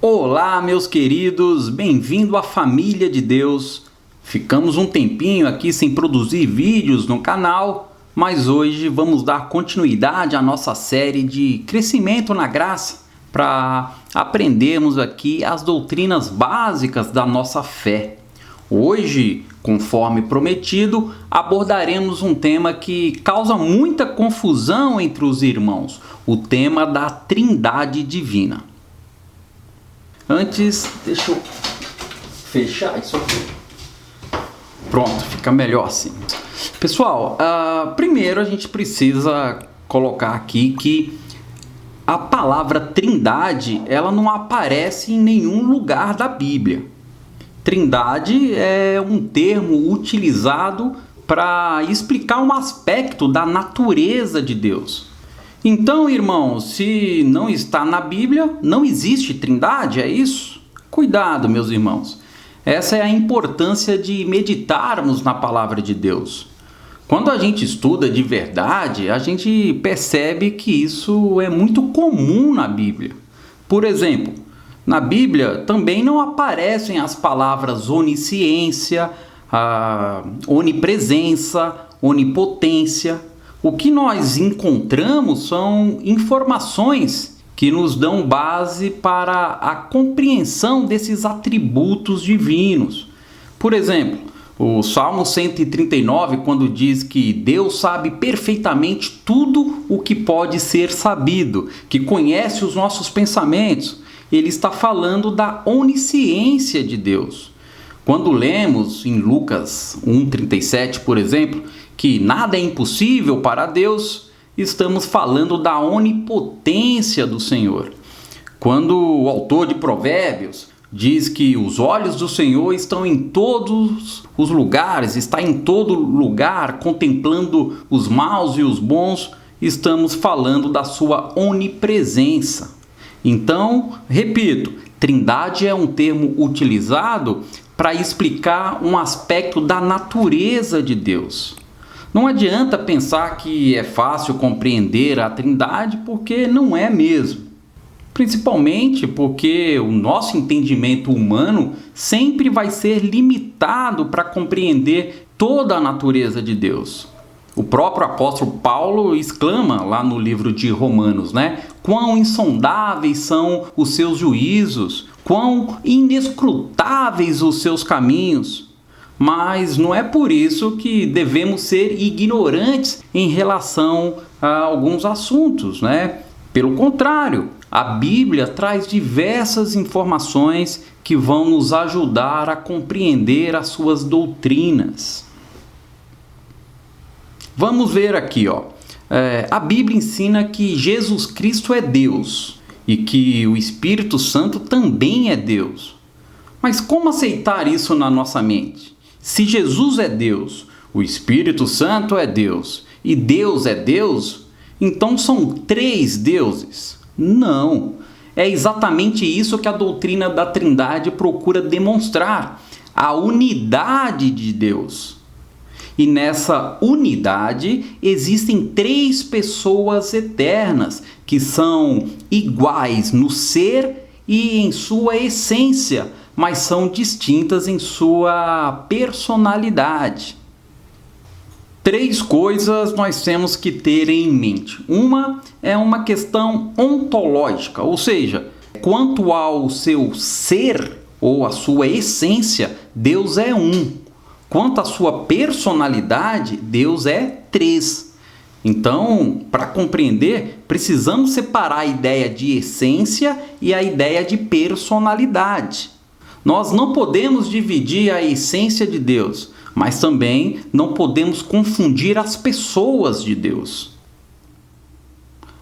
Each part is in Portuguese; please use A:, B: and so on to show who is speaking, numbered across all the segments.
A: Olá, meus queridos, bem-vindo à família de Deus. Ficamos um tempinho aqui sem produzir vídeos no canal, mas hoje vamos dar continuidade à nossa série de crescimento na graça para aprendermos aqui as doutrinas básicas da nossa fé. Hoje, conforme prometido, abordaremos um tema que causa muita confusão entre os irmãos, o tema da Trindade Divina. Antes, deixa eu fechar isso aqui. Pronto, fica melhor assim. Pessoal, primeiro a gente precisa colocar aqui que a palavra Trindade, ela não aparece em nenhum lugar da Bíblia. Trindade é um termo utilizado para explicar um aspecto da natureza de Deus. Então, irmãos, se não está na Bíblia, não existe Trindade, é isso? Cuidado, meus irmãos. Essa é a importância de meditarmos na palavra de Deus. Quando a gente estuda de verdade, a gente percebe que isso é muito comum na Bíblia. Por exemplo, na Bíblia também não aparecem as palavras onisciência, onipresença, onipotência. O que nós encontramos são informações que nos dão base para a compreensão desses atributos divinos. Por exemplo, o Salmo 139, quando diz que Deus sabe perfeitamente tudo o que pode ser sabido, que conhece os nossos pensamentos, ele está falando da onisciência de Deus. Quando lemos em Lucas 1,37, por exemplo, que nada é impossível para Deus, estamos falando da onipotência do Senhor. Quando o autor de Provérbios diz que os olhos do Senhor estão em todos os lugares, está em todo lugar, contemplando os maus e os bons, estamos falando da sua onipresença. Então, repito, Trindade é um termo utilizado para explicar um aspecto da natureza de Deus. Não adianta pensar que é fácil compreender a Trindade, porque não é mesmo. Principalmente porque o nosso entendimento humano sempre vai ser limitado para compreender toda a natureza de Deus. O próprio apóstolo Paulo exclama lá no livro de Romanos, Quão insondáveis são os seus juízos, quão inescrutáveis os seus caminhos. Mas não é por isso que devemos ser ignorantes em relação a alguns assuntos, Pelo contrário, a Bíblia traz diversas informações que vão nos ajudar a compreender as suas doutrinas. Vamos ver aqui, a Bíblia ensina que Jesus Cristo é Deus e que o Espírito Santo também é Deus. Mas como aceitar isso na nossa mente? Se Jesus é Deus, o Espírito Santo é Deus e Deus é Deus, então são três deuses? Não, é exatamente isso que a doutrina da Trindade procura demonstrar, a unidade de Deus. E nessa unidade existem três pessoas eternas que são iguais no ser e em sua essência, mas são distintas em sua personalidade. Três coisas nós temos que ter em mente. Uma é uma questão ontológica, ou seja, quanto ao seu ser ou a sua essência, Deus é um. Quanto à sua personalidade, Deus é três. Então, para compreender, precisamos separar a ideia de essência e a ideia de personalidade. Nós não podemos dividir a essência de Deus, mas também não podemos confundir as pessoas de Deus.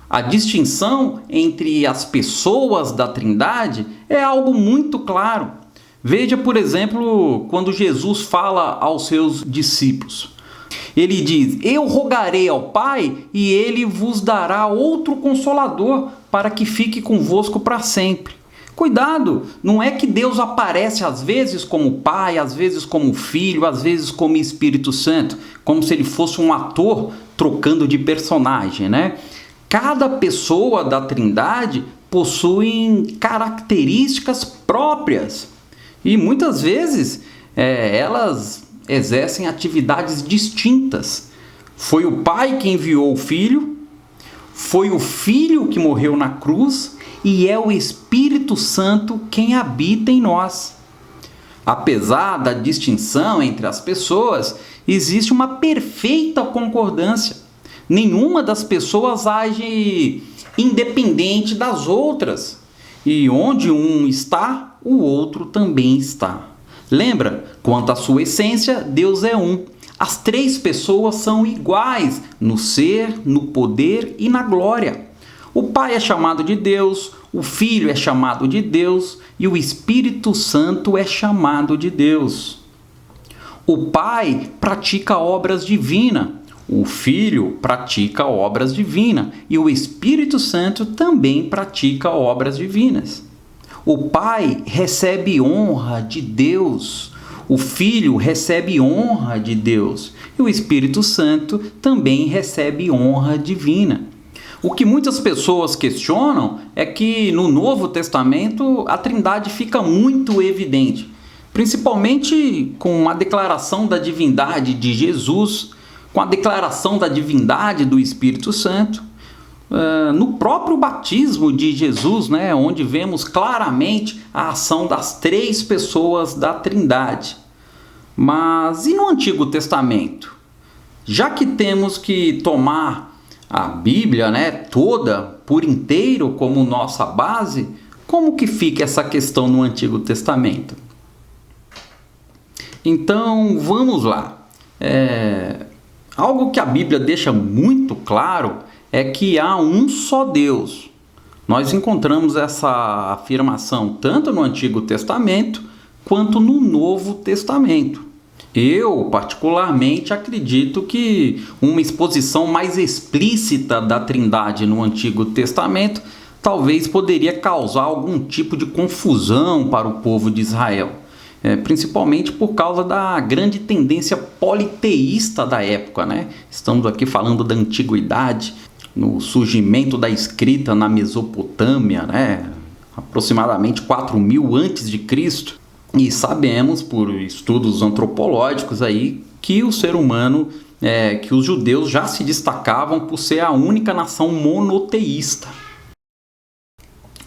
A: A distinção entre as pessoas da Trindade é algo muito claro. Veja, por exemplo, quando Jesus fala aos seus discípulos. Ele diz: eu rogarei ao Pai e ele vos dará outro Consolador para que fique convosco para sempre. Cuidado, não é que Deus aparece às vezes como Pai, às vezes como Filho, às vezes como Espírito Santo, como se ele fosse um ator trocando de personagem, Cada pessoa da Trindade possuem características próprias e muitas vezes elas exercem atividades distintas. Foi o Pai que enviou o Filho, foi o Filho que morreu na cruz e é o Espírito Santo quem habita em nós. Apesar da distinção entre as pessoas, existe uma perfeita concordância. Nenhuma das pessoas age independente das outras. E onde um está, o outro também está. Lembra? Quanto à sua essência, Deus é um. As três pessoas são iguais no ser, no poder e na glória. O Pai é chamado de Deus, o Filho é chamado de Deus e o Espírito Santo é chamado de Deus. O Pai pratica obras divinas, o Filho pratica obras divinas e o Espírito Santo também pratica obras divinas. O Pai recebe honra de Deus, o Filho recebe honra de Deus e o Espírito Santo também recebe honra divina. O que muitas pessoas questionam é que no Novo Testamento a Trindade fica muito evidente, principalmente com a declaração da divindade de Jesus, com a declaração da divindade do Espírito Santo, no próprio batismo de Jesus, onde vemos claramente a ação das três pessoas da Trindade. Mas e no Antigo Testamento? Já que temos que tomar a Bíblia, toda por inteiro como nossa base, como que fica essa questão no Antigo Testamento? Então, vamos lá. Algo que a Bíblia deixa muito claro é que há um só Deus. Nós encontramos essa afirmação tanto no Antigo Testamento quanto no Novo Testamento. Eu, particularmente, acredito que uma exposição mais explícita da Trindade no Antigo Testamento talvez poderia causar algum tipo de confusão para o povo de Israel, principalmente por causa da grande tendência politeísta da época, Estamos aqui falando da antiguidade, no surgimento da escrita na Mesopotâmia, aproximadamente 4.000 a.C., e sabemos por estudos antropológicos aí que o ser humano, que os judeus já se destacavam por ser a única nação monoteísta.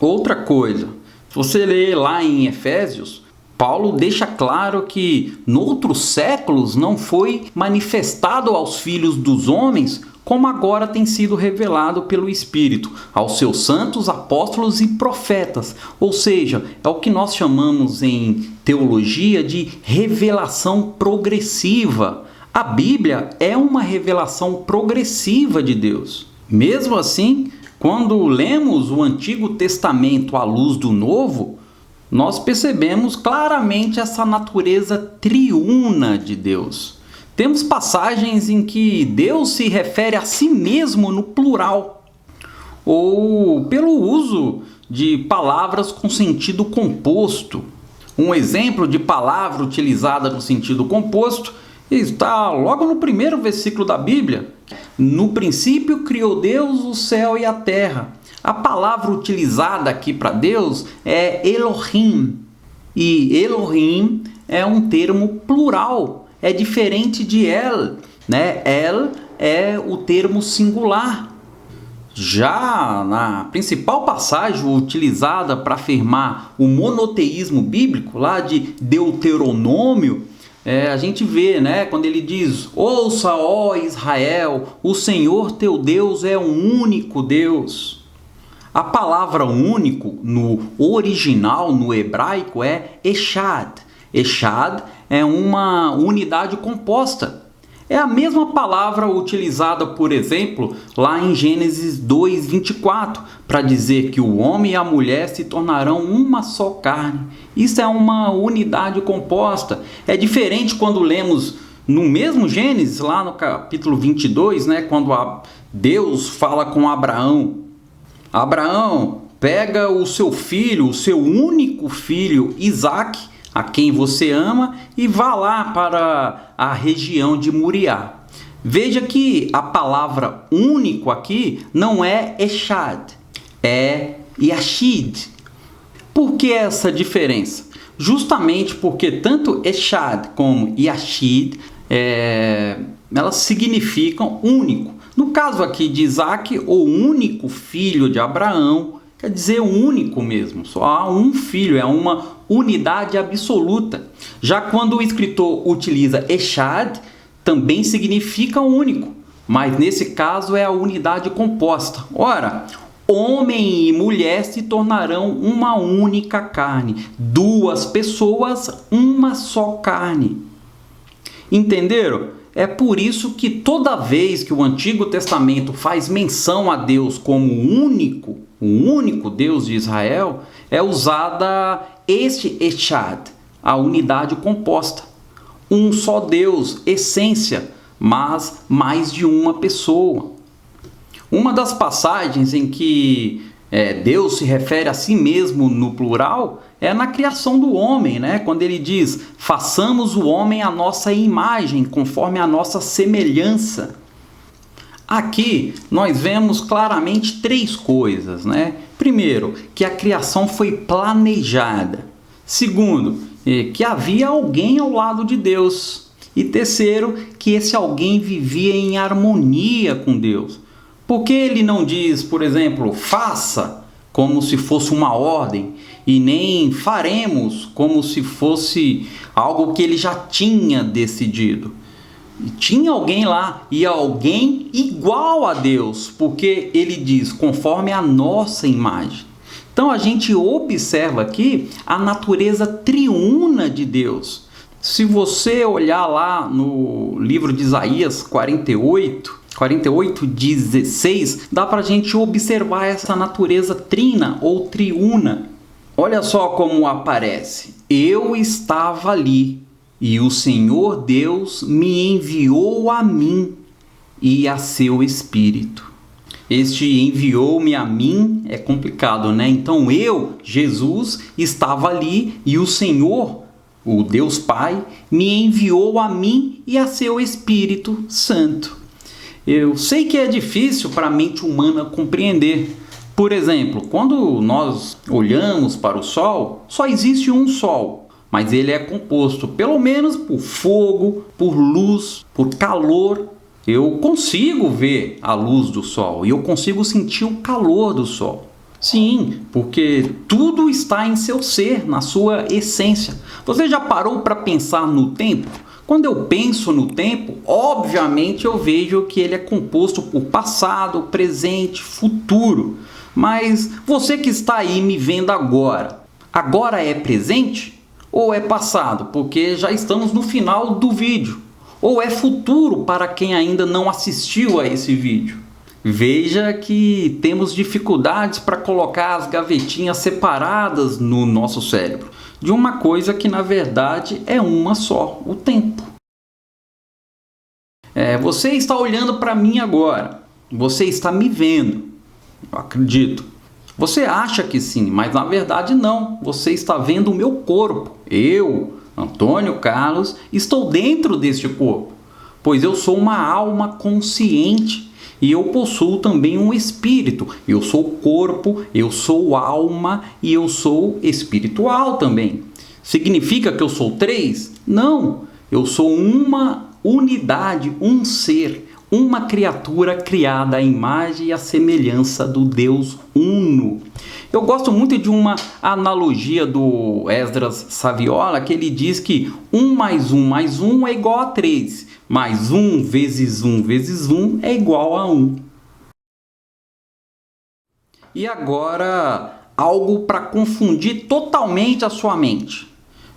A: Outra coisa, se você ler lá em Efésios, Paulo deixa claro que noutros séculos não foi manifestado aos filhos dos homens como agora tem sido revelado pelo Espírito aos seus santos, apóstolos e profetas. Ou seja, é o que nós chamamos em teologia de revelação progressiva. A Bíblia é uma revelação progressiva de Deus. Mesmo assim, quando lemos o Antigo Testamento à luz do Novo, nós percebemos claramente essa natureza triuna de Deus. Temos passagens em que Deus se refere a si mesmo no plural, ou pelo uso de palavras com sentido composto. Um exemplo de palavra utilizada no sentido composto está logo no primeiro versículo da Bíblia. No princípio criou Deus o céu e a terra. A palavra utilizada aqui para Deus é Elohim. E Elohim é um termo plural. É diferente de El, El é o termo singular. Já na principal passagem utilizada para afirmar o monoteísmo bíblico, lá de Deuteronômio, a gente vê, quando ele diz: ouça, ó Israel, o Senhor teu Deus é um único Deus. A palavra único no original, no hebraico, é Echad. Echad é uma unidade composta. É a mesma palavra utilizada, por exemplo, lá em Gênesis 2:24, para dizer que o homem e a mulher se tornarão uma só carne. Isso é uma unidade composta. É diferente quando lemos no mesmo Gênesis, lá no capítulo 22, quando Deus fala com Abraão. Abraão, pega o seu filho, o seu único filho, Isaque, a quem você ama, e vá lá para a região de Moriá. Veja que a palavra único aqui não é Echad, é Yashid. Por que essa diferença? Justamente porque tanto Echad como Yashid, elas significam único. No caso aqui de Isaac, o único filho de Abraão, quer dizer único mesmo, só há um filho, é uma unidade absoluta. Já quando o escritor utiliza Echad, também significa único, mas nesse caso é a unidade composta. Ora, homem e mulher se tornarão uma única carne, duas pessoas, uma só carne. Entenderam? É por isso que toda vez que o Antigo Testamento faz menção a Deus como o único Deus de Israel, é usada este Echad, a unidade composta. Um só Deus, essência, mas mais de uma pessoa. Uma das passagens em que Deus se refere a si mesmo no plural é na criação do homem, né? Quando ele diz, façamos o homem à nossa imagem, conforme a nossa semelhança. Aqui nós vemos claramente três coisas, né? Primeiro, que a criação foi planejada. Segundo, que havia alguém ao lado de Deus. E terceiro, que esse alguém vivia em harmonia com Deus. Por que ele não diz, por exemplo, faça, como se fosse uma ordem, e nem faremos, como se fosse algo que ele já tinha decidido? Tinha alguém lá, e alguém igual a Deus, porque ele diz, conforme a nossa imagem. Então a gente observa aqui a natureza triuna de Deus. Se você olhar lá no livro de Isaías 48:16, dá para a gente observar essa natureza trina ou triuna. Olha só como aparece. Eu estava ali e o Senhor Deus me enviou a mim e a seu Espírito. Este enviou-me a mim é complicado, né? Então eu, Jesus, estava ali e o Senhor, o Deus Pai, me enviou a mim e a seu Espírito Santo. Eu sei que é difícil para a mente humana compreender. Por exemplo, quando nós olhamos para o Sol, só existe um Sol, mas ele é composto pelo menos por fogo, por luz, por calor. Eu consigo ver a luz do Sol e eu consigo sentir o calor do Sol. Sim, porque tudo está em seu ser, na sua essência. Você já parou para pensar no tempo? Quando eu penso no tempo, obviamente eu vejo que ele é composto por passado, presente, futuro. Mas você que está aí me vendo agora é presente ou é passado? Porque já estamos no final do vídeo. Ou é futuro para quem ainda não assistiu a esse vídeo? Veja que temos dificuldades para colocar as gavetinhas separadas no nosso cérebro de uma coisa que na verdade é uma só, o tempo. Você está olhando para mim agora, você está me vendo, eu acredito. Você acha que sim, mas na verdade não, você está vendo o meu corpo. Eu, Antônio Carlos, estou dentro deste corpo, pois eu sou uma alma consciente e eu possuo também um espírito. Eu sou corpo, eu sou alma e eu sou espiritual também. Significa que eu sou três? Não, eu sou uma unidade, um ser, uma criatura criada à imagem e à semelhança do Deus Uno. Eu gosto muito de uma analogia do Esdras Saviola, que ele diz que 1 mais 1 mais 1 é igual a 3, mas 1 vezes 1 vezes 1 é igual a 1. E agora, algo para confundir totalmente a sua mente.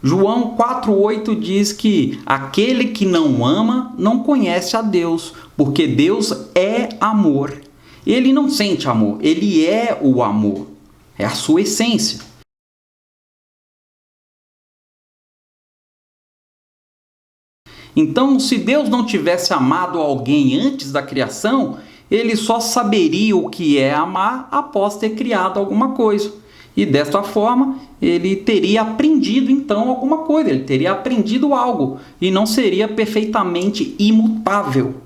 A: João 4,8 diz que aquele que não ama não conhece a Deus, porque Deus é amor. Ele não sente amor, ele é o amor, é a sua essência. Então, se Deus não tivesse amado alguém antes da criação, ele só saberia o que é amar após ter criado alguma coisa. E desta forma, ele teria aprendido então alguma coisa, ele teria aprendido algo e não seria perfeitamente imutável.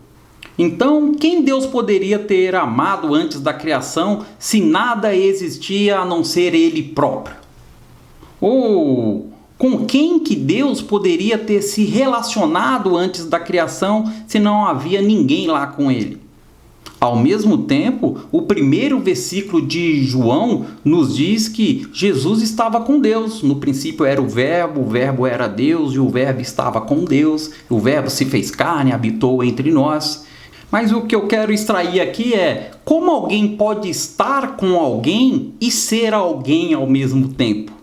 A: Então, quem Deus poderia ter amado antes da criação se nada existia a não ser Ele próprio? Ou com quem que Deus poderia ter se relacionado antes da criação se não havia ninguém lá com Ele? Ao mesmo tempo, o primeiro versículo de João nos diz que Jesus estava com Deus. No princípio era o Verbo era Deus e o Verbo estava com Deus. O Verbo se fez carne, habitou entre nós. Mas o que eu quero extrair aqui é como alguém pode estar com alguém e ser alguém ao mesmo tempo.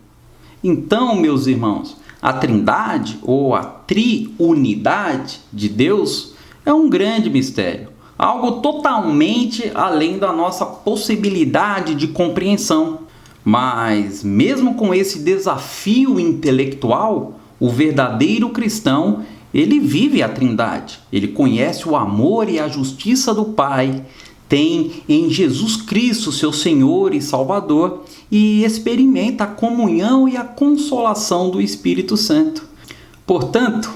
A: Então, meus irmãos, a Trindade ou a triunidade de Deus é um grande mistério. Algo totalmente além da nossa possibilidade de compreensão. Mas, mesmo com esse desafio intelectual, o verdadeiro cristão, ele vive a Trindade. Ele conhece o amor e a justiça do Pai, tem em Jesus Cristo, seu Senhor e Salvador, e experimenta a comunhão e a consolação do Espírito Santo. Portanto,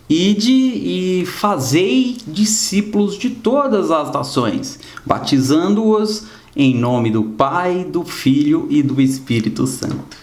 A: ide e fazei discípulos de todas as nações, batizando-os em nome do Pai, do Filho e do Espírito Santo.